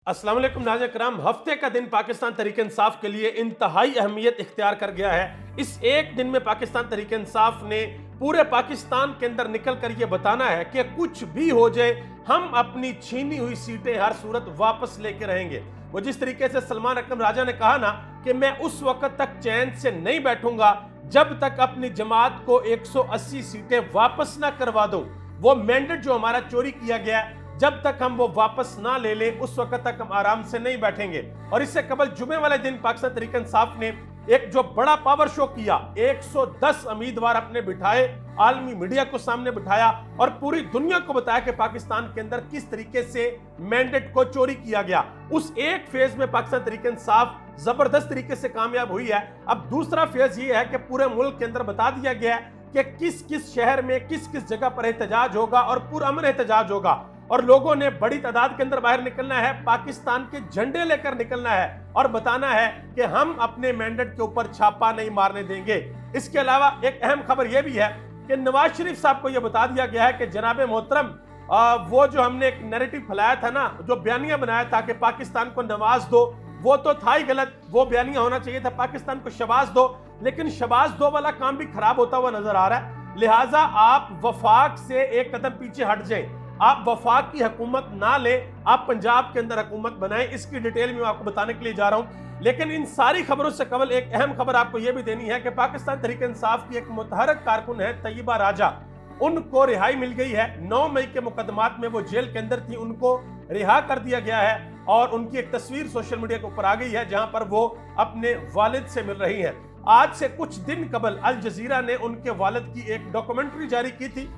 अस्सलाम वालेकुम नाज़रीन किराम, हफ्ते का दिन पाकिस्तान तहरीक इंसाफ के लिए इंतहाई अहमियत इख्तियार कर गया है। इस एक दिन में पाकिस्तान तहरीक इंसाफ ने पूरे पाकिस्तान के अंदर निकल कर ये बताना है कि कुछ भी हो जाए हम अपनी छीनी हुई सीटें हर सूरत वापस लेके रहेंगे। वो जिस तरीके से सलमान अकरम राजा ने कहा ना कि मैं उस वक्त तक चैन से नहीं बैठूंगा जब तक अपनी जमात को 180 सीटें वापस ना करवा दूं। वो मैंडेट जो हमारा चोरी किया गया, जब तक हम वो वापस ना ले लें उस वक्त तक हम आराम से नहीं बैठेंगे। और इससे कबल जुमे वाले दिन पाकिस्तान तहरीक इंसाफ ने एक जो बड़ा पावर शो किया, 110 उम्मीदवार अपने बिठाए, आलमी मीडिया को सामने बिठाया और पूरी दुनिया को बताया कि पाकिस्तान के अंदर किस तरीके से मैंडेट को चोरी किया गया। उस एक फेज में पाकिस्तान तहरीक इंसाफ जबरदस्त तरीके से कामयाब हुई है। अब दूसरा फेज ये है कि पूरे मुल्क के अंदर बता दिया गया है कि किस किस शहर में किस किस जगह पर एहतजाज होगा और पुरअमन एहतजाज होगा। और लोगों ने बड़ी तादाद के अंदर बाहर निकलना है, पाकिस्तान के झंडे लेकर निकलना है और बताना है कि हम अपने मैंडेट के ऊपर छापा नहीं मारने देंगे। इसके अलावा एक अहम खबर यह भी है कि नवाज शरीफ साहब को यह बता दिया गया है कि जनाब मोहतरम, वो जो हमने एक नैरेटिव फैलाया था ना, जो बयानिया बनाया था कि पाकिस्तान को नवाज दो, वो तो था ही गलत। वो बयानिया होना चाहिए था पाकिस्तान को शबाज दो, लेकिन शबाज दो वाला काम भी खराब होता हुआ नजर आ रहा है। लिहाजा आप वफाक से एक कदम पीछे हट जाएं, आप वफाक की हुकूमत ना ले, आप पंजाब के अंदर हुकूमत बनाएं। इसकी डिटेल में आपको बताने के लिए जा रहा हूं। लेकिन इन सारी खबरों से कबल एक अहम खबर आपको यह भी देनी है कि पाकिस्तान तहरीक इंसाफ की एक मुतहरक कारकुन है तैयबा राजा, उनको रिहाई मिल गई है। 9 मई के मुकदमात में वो जेल के अंदर थी, उनको रिहा कर दिया गया है और उनकी एक तस्वीर सोशल मीडिया के ऊपर आ गई है जहां पर वो अपने वालिद से मिल रही है। आज से कुछ दिन कबल अल जजीरा ने उनके वालिद की एक डॉक्यूमेंट्री जारी की थी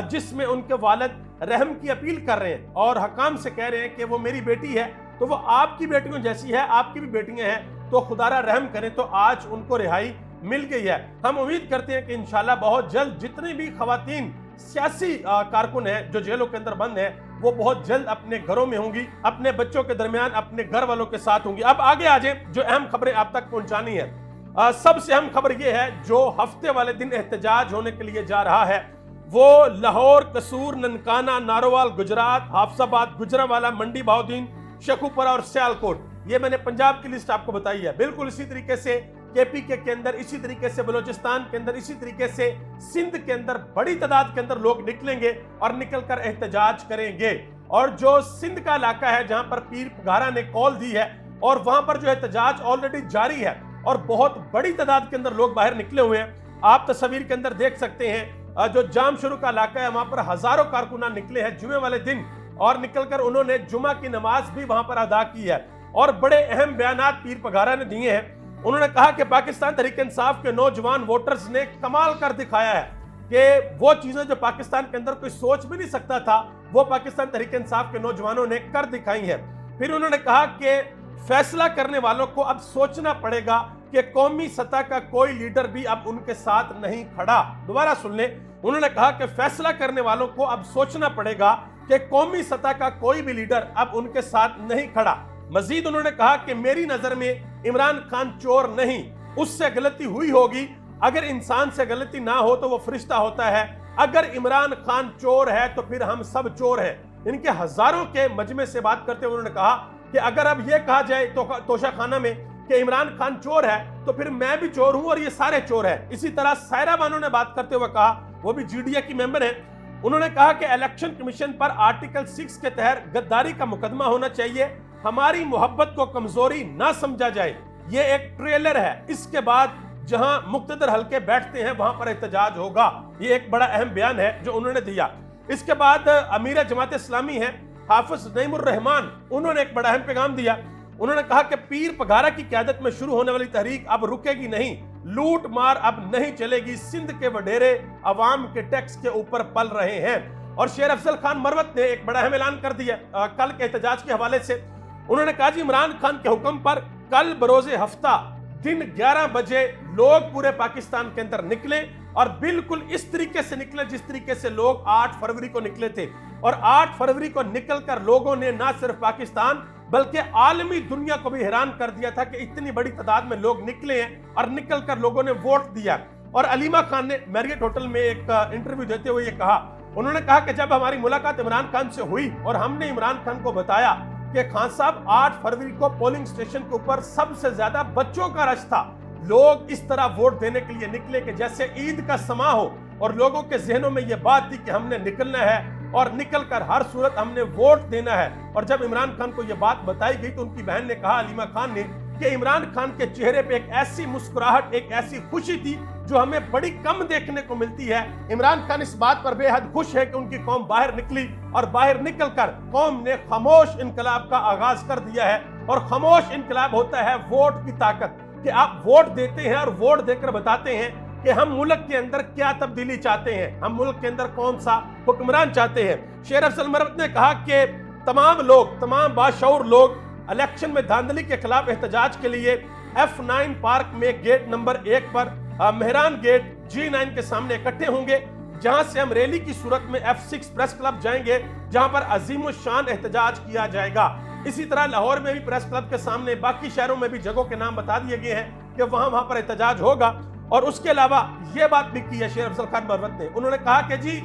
जिसमें उनके वालिद रहम की अपील कर रहे हैं और हकाम से कह रहे हैं कि वो मेरी बेटी है तो वो आपकी बेटियों जैसी है, आपकी भी बेटियां हैं, तो खुदारा रहम करें। तो आज उनको रिहाई मिल गई है। हम उम्मीद करते हैं कि इंशाल्लाह बहुत जल्द जितनी भी खवातीन सियासी कारकुन हैं जो जेलों के अंदर बंद हैं, वो बहुत जल्द अपने घरों में होंगी, अपने बच्चों के दरमियान अपने घर वालों के साथ होंगी। अब आगे आ जाए, जो अहम खबरें आप तक पहुंचानी है। सबसे अहम खबर यह है जो हफ्ते वाले दिन एहतजाज होने के लिए जा रहा है, वो लाहौर, कसूर, ननकाना, नारोवाल गुजरात, हाफसाबाद, गुजरांवाला, मंडी बहाउद्दीन, शेखुपुरा और सियालकोट। ये मैंने पंजाब की लिस्ट आपको बताई है। बिल्कुल इसी तरीके से केपीके के अंदर, इसी तरीके से बलोचिस्तान के अंदर, इसी तरीके से सिंध के अंदर बड़ी तादाद के अंदर लोग निकलेंगे और निकलकर एहतजाज करेंगे। और जो सिंध का इलाका है जहां पर पीर पघारा ने कॉल दी है और वहां पर जो एहतजाज ऑलरेडी जारी है और बहुत बड़ी तादाद के अंदर लोग बाहर निकले हुए हैं। आप तस्वीर के अंदर देख सकते हैं, जो जाम शुरू का इलाका है वहां पर हजारों कारकुनान निकले हैं जुमे वाले दिन और निकलकर उन्होंने जुमा की नमाज भी वहां पर अदा की है और बड़े अहम बयानात पीर पघारा ने दिए हैं। उन्होंने कहा कि पाकिस्तान तहरीक इंसाफ के नौजवान वोटर्स ने कमाल कर दिखाया है कि वो चीजें जो पाकिस्तान के अंदर कोई सोच भी नहीं सकता था, वो पाकिस्तान तहरीक इंसाफ के नौजवानों ने कर दिखाई है। फिर उन्होंने कहा कि फैसला करने वालों को अब सोचना पड़ेगा कि कौमी सतह का कोई लीडर भी अब उनके साथ नहीं खड़ा। दोबारा सुन ले, उन्होंने कहा कि फैसला करने वालों को अब सोचना पड़ेगा कि कौमी सतह का कोई भी लीडर अब उनके साथ नहीं खड़ा। मजीद उन्होंने कहा कि मेरी नजर में इमरान खान चोर नहीं, उससे गलती हुई होगी। अगर इंसान से गलती ना हो तो वो फरिश्ता होता है। अगर इमरान खान चोर है तो फिर हम सब चोर हैं। इनके हजारों के मजमे से बात करते हुए उन्होंने कहा कि अगर अब यह कहा जाए तो तोशा खाना में कि इमरान खान चोर है तो फिर मैं भी चोर हूं और ये सारे चोर हैं। इसी तरह सायरा बानो ने बात करते हुए कहा, वो भी जीडीए की मेंबर हैं, उन्होंने कहा कि इलेक्शन कमीशन पर आर्टिकल 6 के तहत गद्दारी का मुकदमा होना चाहिए। हमारी मोहब्बत को कमजोरी ना समझा जाए। ये एक ट्रेलर है, इसके बाद जहां मुक्तदर हल्के बैठते हैं वहां पर एहतजाज होगा। ये एक बड़ा अहम बयान है जो उन्होंने दिया। इसके बाद अमीर जमात इस्लामी है हाफिज नईमुर रहमान, उन्होंने एक बड़ा अहम पैगाम दिया। उन्होंने कहा कि पीर पघारा की क़यादत में शुरू होने वाली तहरीक अब रुकेगी नहीं, लूट मार अब नहीं चलेगी। सिंध के वडेरे अवाम के टैक्स के ऊपर पल रहे हैं। और शेर अफजल खान मरवत ने एक बड़ा अहम ऐलान कर दिया कल के एहतजाज के हवाले से। उन्होंने कहा जी इमरान खान के हुक्म पर कल बरोजे हफ्ता दिन 11 बजे लोग पूरे पाकिस्तान के अंदर निकले और बिल्कुल इस तरीके से निकले जिस तरीके से लोग 8 फरवरी को निकले थे। और 8 फरवरी को निकलकर लोगों ने न सिर्फ पाकिस्तान बल्कि आलमी दुनिया को भी हैरान कर दिया था कि इतनी बड़ी तादाद में लोग निकले हैं और निकलकर लोगों ने वोट दिया। और अलीमा खान ने मैरियट होटल में एक इंटरव्यू देते हुए ये कहा, उन्होंने कहा कि जब हमारी मुलाकात इमरान खान से हुई और हमने इमरान खान को बताया کہ खान साहब 8 फरवरी को पोलिंग स्टेशन के ऊपर सबसे ज्यादा बच्चों का रश था। लोग इस तरह वोट देने के लिए निकले कि जैसे ईद का समा हो, और लोगों के जहनों में यह बात थी कि हमने निकलना है और निकल कर हर सूरत हमने वोट देना है। और जब इमरान खान को यह बात बताई गई तो उनकी बहन ने कहा, अलीमा खान ने, कि इमरान खान के चेहरे पे एक ऐसी मुस्कुराहट, एक ऐसी खुशी थी जो हमें बड़ी कम देखने को मिलती है। इमरान खान इस बात पर बेहद खुश है कि उनकी कौम बाहर निकली, और बाहर निकलकर कौम ने खामोश इनकलाब का आगाज कर दिया है। और खामोश इनकलाब होता है वोट की ताकत, कि आप वोट देते हैं और वोट देकर बताते हैं कि हम मुल्क के अंदर क्या तब्दीली चाहते हैं, हम मुल्क के अंदर कौन सा हुक्मरान चाहते हैं। शेर अफजल मरवत ने कहा कि तमाम लोग, तमाम बाशऊर लोग इलेक्शन में धांधली के खिलाफ एहतजाज के लिए F9 पार्क में गेट नंबर 1 पर मेहरान गेट G9 के सामने इकट्ठे होंगे, जहां से हम रैली की सूरत में F6 प्रेस क्लब जाएंगे, जहां पर अजीम शान एहतजाज किया जाएगा। इसी तरह लाहौर में भी प्रेस क्लब के सामने, बाकी शहरों में भी जगहों के नाम बता दिए गए हैं कि वहां पर एहतजाज होगा। और उसके अलावा ये बात भी की है शेर अफजल खान मरवत ने, उन्होंने कहा कि जी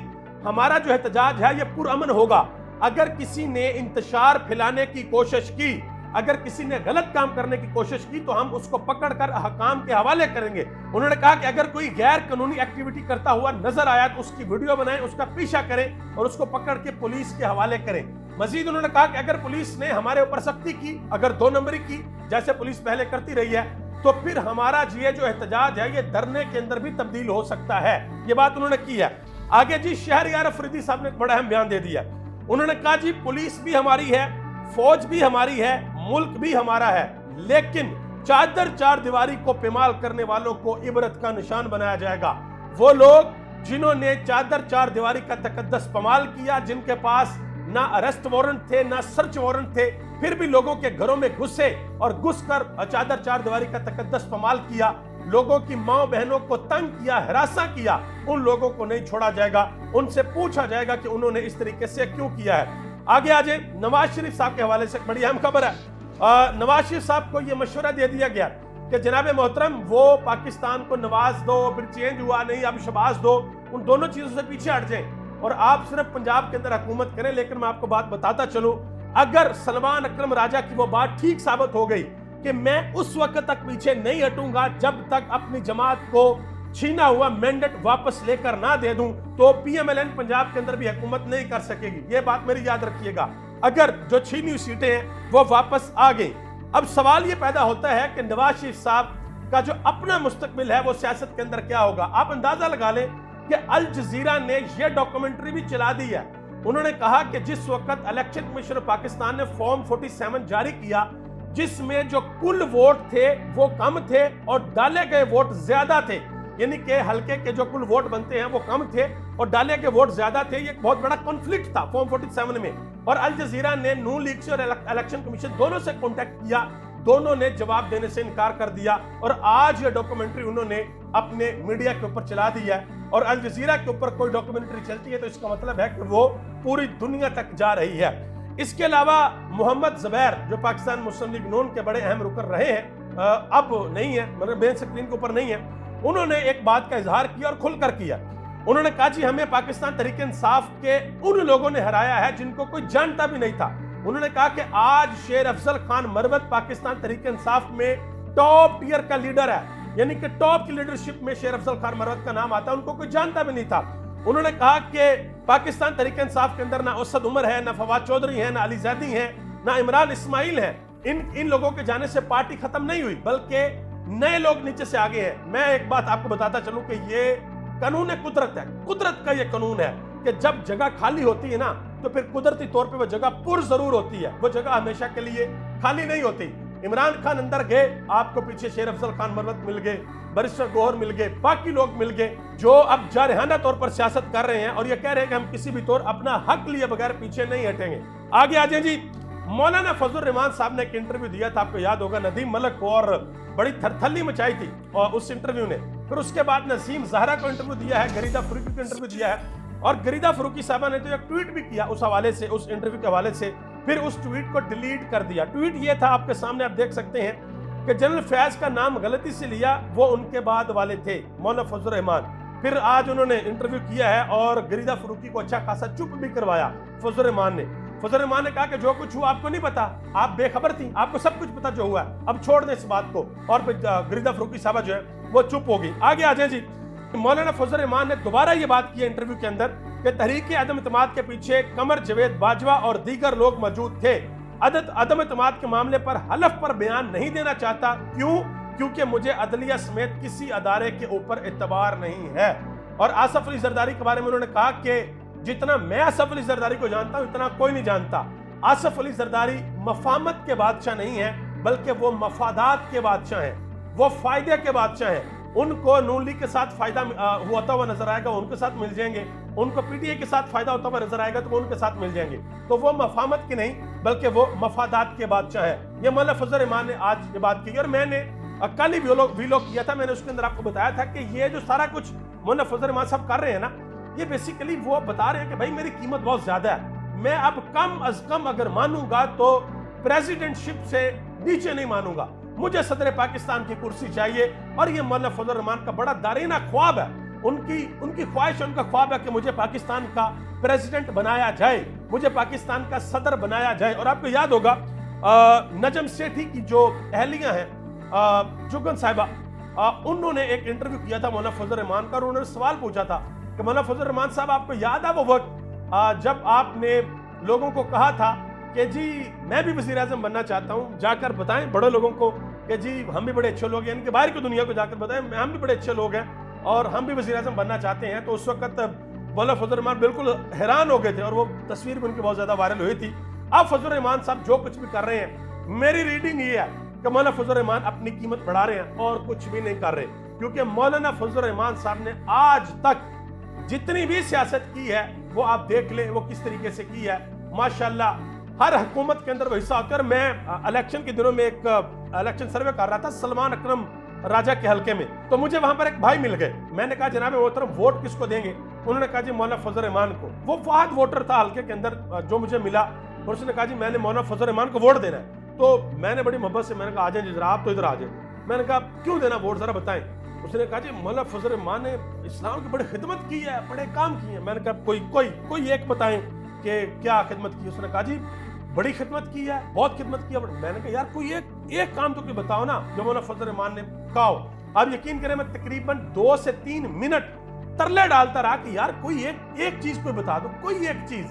हमारा जो एहतजाज है ये पुरअमन होगा। अगर किसी ने इंतशार फैलाने की कोशिश की, अगर किसी ने गलत काम करने की कोशिश की, तो हम उसको पकड़कर हकाम के हवाले करेंगे। उन्होंने कहा कि अगर कोई गैर कानूनी एक्टिविटी करता हुआ नजर आया तो उसकी वीडियो बनाएं, उसका पीछा करें और उसको पकड़ के पुलिस के हवाले करें। मजीद उन्होंने कहा कि अगर पुलिस ने हमारे ऊपर सख्ती की, अगर 2 नंबरी की, जैसे पुलिस पहले करती रही है, तो फिर हमारा ये जो एहतजाज है ये धरने के अंदर भी तब्दील हो सकता है। ये बात उन्होंने की है। आगे जी शहरयार अफरीदी साहब ने बड़ा अहम बयान दे दिया। उन्होंने कहा जी पुलिस भी हमारी है, फौज भी हमारी है, मुल्क भी हमारा है, लेकिन चादर चार दीवारी को पेमाल करने वालों को इबरत का निशान बनाया जाएगा। वो लोग जिन्होंने चादर चार दीवारी का तकद्दस पमाल किया, जिनके पास ना अरेस्ट वारंट थे, ना सर्च वारंट थे, फिर भी लोगों के घरों में घुसे और घुसकर चादर चार दीवारी का तकद्दस पमाल किया, लोगों की माँ बहनों को तंग किया, हरासा किया, उन लोगों को नहीं छोड़ा जाएगा। उनसे पूछा जाएगा कि उन्होंने इस तरीके से क्यों किया है। आगे आ जाए नवाज शरीफ साहब के हवाले से बड़ी अहम खबर है। नवाज शरीफ साहब को यह मशवरा दे दिया गया कि जनाब मोहतरम वो पाकिस्तान को नवाज दो, फिर चेंज हुआ नहीं, अब शबाज दो, उन दोनों चीजों से पीछे हट जाएं और आप सिर्फ पंजाब के अंदर हुकूमत करें। लेकिन मैं आपको बात बताता चलूं, अगर सलमान अकरम राजा की वो बात ठीक साबित हो गई कि मैं उस वक्त तक पीछे नहीं हटूंगा जब तक अपनी जमात को छीना हुआ मैंडेट वापस लेकर ना दे दूं, तो PMLN पंजाब के अंदर भी हुकूमत नहीं कर सकेगी। ये बात मेरी याद रखिएगा। अगर जो छीनी हुई सीटें हैं वो वापस आ गई। अब सवाल ये पैदा होता है कि नवाज शरीफ साहब का जो अपना मुस्तकबिल है वो सियासत के अंदर क्या होगा। आप अंदाजा लगा लें कि अल जजीरा ने यह डॉक्यूमेंट्री भी चला दी है। उन्होंने कहा कि जिस वक्त इलेक्शन कमीशन ऑफ पाकिस्तान ने फॉर्म 47 जारी किया, जिसमें जो कुल वोट थे वो कम थे और डाले गए वोट ज्यादा थे, यानी कि हल्के के जो कुल वोट बनते हैं वो कम थे और डाले के वोट ज्यादा थे। ये एक बहुत बड़ा कॉन्फ्लिक्ट था फॉर्म 47 में। और अल जजीरा ने नून लीग से और इलेक्शन कमीशन दोनों से कॉन्टेक्ट किया, दोनों ने जवाब देने से इनकार कर दिया और आज ये डॉक्यूमेंट्री उन्होंने अपने मीडिया के ऊपर चला दी है। और अल जजीरा के ऊपर कोई डॉक्यूमेंट्री चलती है तो इसका मतलब है कि वो पूरी दुनिया तक जा रही है। इसके अलावा मोहम्मद ज़ुबैर जो पाकिस्तान मुस्लिम लीग नून के बड़े अहम रुकन रहे हैं, अब नहीं है, मतलब मेन स्क्रीन के ऊपर नहीं है, उन्होंने एक बात का इजहार किया और खुलकर किया। उन्होंने कहा जी हमें पाकिस्तान तहरीक इंसाफ के उन लोगों ने हराया है जिनको कोई जानता भी नहीं था। उन्होंने कहा कि आज शेर अफजल खान मरवत पाकिस्तान तहरीक इंसाफ में टॉप टियर का लीडर है, यानी कि टॉप की लीडरशिप में शेर अफजल खान मरवत का नाम आता है, उनको कोई जानता भी नहीं था। उन्होंने कहा कि पाकिस्तान तहरीक इंसाफ के अंदर ना असद उमर है, ना फवाद चौधरी है, ना अली जैदी है, ना इमरान इस्माइल है। इन लोगों के जाने से पार्टी खत्म नहीं हुई, बल्कि नए लोग नीचे से आगे हैं। मैं एक बात आपको बताता चलूं कि ये कानून कुदरत है, कुदरत का ये कानून है कि जब जगह खाली होती है ना तो फिर कुदरती तौर पे वो जगह पुर जरूर होती है, वो जगह हमेशा के लिए खाली नहीं होती। इमरान खान अंदर गए, आपको पीछे शेर अफजल खान मरवत मिल गए, बैरिस्टर गौहर मिल गए, बाकी लोग मिल गए जो अब जारहाना तौर पर सियासत कर रहे हैं और ये कह रहे हैं कि हम किसी भी तौर अपना हक लिए बगैर पीछे नहीं हटेंगे। आगे आ जाए जी, मौलाना फजल रहमान साहब ने एक इंटरव्यू दिया था, आपको याद होगा, नदीम मलिक को, और बड़ी थरथल्ली मचाई थी और उस इंटरव्यू ने। फिर उसके बाद नसीम जहरा को इंटरव्यू दिया है, गरीदा फरूकी को इंटरव्यू दिया है और गरीदा फरूकी साहबा ने तो एक ट्वीट भी किया उस हवाले से, उस इंटरव्यू के हवाले से। फिर उस ट्वीट को डिलीट कर दिया। ट्वीट ये था, आपके सामने आप देख सकते हैं कि जनरल फैज का नाम गलती से लिया, वो उनके बाद वाले थे मौलाना फजल रहमान। फिर आज उन्होंने इंटरव्यू किया है और गरीदा फरूकी को अच्छा खासा चुप भी करवाया फजल रहमान ने। फजल रहमान ने कहा कि जो कुछ हुआ आपको नहीं पता, आप बेखबर थी, आपको सब कुछ पता जो हुआ है, अब छोड़ दें इस बात को। और फिर गिरिदा फरूकी साहबा जो है वो चुप हो गई। आगे आ जाए जी। मौलाना फजल रहमान ने दोबारा ये बात की इंटरव्यू के अंदर कि तहरीक अदम इत्तेमाद के पीछे कमर जावेद बाजवा और दीगर लोग मौजूद थे। अदम इत्तेमाद के मामले पर हलफ पर बयान नहीं देना चाहता। क्यों? क्योंकि मुझे अदलिया समेत किसी अदारे के ऊपर एतबार नहीं है। और आसफ अली जरदारी के बारे में उन्होंने कहा कि जितना मैं आसफ अली जरदारी को जानता हूं इतना कोई नहीं जानता। आसफ अली जरदारी मफामत के बादशाह नहीं है, बल्कि वो मफादात के बादशाह हैं, वो फायदे के बादशाह हैं। उनको नून लीग के साथ फायदा होता हुआ नजर आएगा, उनके साथ मिल जाएंगे। उनको पीटीए के साथ फायदा होता हुआ नजर आएगा तो वो उनके साथ मिल जाएंगे। तो वो मफामत के नहीं बल्कि वो मफादात के बादशाह है। ये मौलाना फजल रहमान ने आज ये बात की और मैंने कल ही वीलॉग किया था। मैंने उसके अंदर आपको बताया था कि ये जो सारा कुछ मौलाना फजल रहमान साहब कर रहे हैं ना, ये बेसिकली वो बता रहे हैं कि भाई मेरी कीमत बहुत ज्यादा है, मैं अब कम अज कम अगर मानूंगा तो प्रेसिडेंटशिप से नीचे नहीं मानूंगा, मुझे सदर पाकिस्तान की कुर्सी चाहिए। और ये मौलाना फजल रहमान का बड़ा दारीना ख्वाब है, उनकी ख्वाहिश, उनका ख्वाब है कि मुझे पाकिस्तान का प्रेसिडेंट बनाया जाए, मुझे पाकिस्तान का सदर बनाया जाए। और आपको याद होगा नजम सेठी की जो अहलिया हैं जुगन साहिबा, उन्होंने एक इंटरव्यू किया था मौलाना फजल रहमान का और उन्होंने सवाल पूछा था कि मौलाना फजल रहमान साहब आपको याद है वो वक्त जब आपने लोगों को कहा था कि जी मैं भी वज़ीर आज़म बनना चाहता हूँ, जाकर बताएं बड़े लोगों को कि जी हम भी बड़े अच्छे लोग हैं, इनके बाहर की दुनिया को जाकर बताएं हम भी बड़े अच्छे लोग हैं और हम भी वज़ीर आज़म बनना चाहते हैं। तो उस वक्त मौलाना फजल रहमान बिल्कुल हैरान हो गए थे और वो तस्वीर भी उनकी बहुत ज़्यादा वायरल हुई थी। अब फजल रहमान साहब जो कुछ भी कर रहे हैं, मेरी रीडिंग ये है कि मौलाना फजल रहमान अपनी कीमत बढ़ा रहे हैं और कुछ भी नहीं कर रहे, क्योंकि मौलाना फजल रहमान साहब ने आज तक जितनी भी सियासत की है वो आप देख लें वो किस तरीके से की है। माशाल्लाह हर हुकूमत के अंदर वैसा होता है। मैं इलेक्शन के दिनों में एक इलेक्शन सर्वे कर रहा था सलमान अकरम राजा के हलके में, तो मुझे वहां पर एक भाई मिल गए। मैंने कहा जनाब मोहतरम वोट किसको देंगे? उन्होंने कहा जी मौलाना फजल रहमान को। वो वाहिद वोटर था हलके के अंदर जो मुझे मिला और उसने कहा जी मैंने मौलाना फजल रहमान को वोट देना है। तो मैंने बड़ी मोहब्बत से मैंने कहा आ जाए जरा आप तो इधर आ जाए। मैंने कहा क्यों देना वोट जरा बताएं। उसने कहा जी मौलाना फजल रहमान ने इस्लाम की बड़ी खिदमत की है, बड़े काम किए हैं। मैंने कहा कोई एक बताएं कि क्या खिदमत की। उसने कहा जी बड़ी खिदमत की है, बहुत खिदमत की है। मैंने कहा यार कोई एक काम तो कोई बताओ ना जो मौलाना फजल रहमान ने कहा हो। आप यकीन करें मैं तकरीबन 2 से 3 मिनट तरले डालता रहा कि यार कोई एक चीज कोई बता दो, कोई एक चीज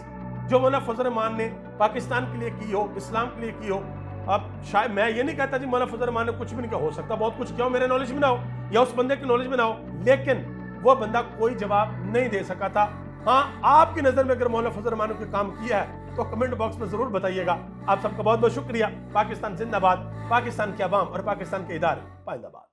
जो मौलाना फजल रहमान ने पाकिस्तान के लिए की हो, इस्लाम के लिए की हो। अब शायद मैं ये नहीं कहता जी मौलाना फजल रहमान ने कुछ भी नहीं किया, हो सकता बहुत कुछ किया हो, मेरे नॉलेज में ना हो या उस बंदे की नॉलेज में ना हो, लेकिन वो बंदा कोई जवाब नहीं दे सका था। हाँ, आपकी नजर में अगर मौलाना फजल रहमान ने कोई काम किया है तो कमेंट बॉक्स में जरूर बताइएगा। आप सबका बहुत बहुत शुक्रिया। पाकिस्तान जिंदाबाद, पाकिस्तान के अवाम और पाकिस्तान के इदारे पाइंदाबाद।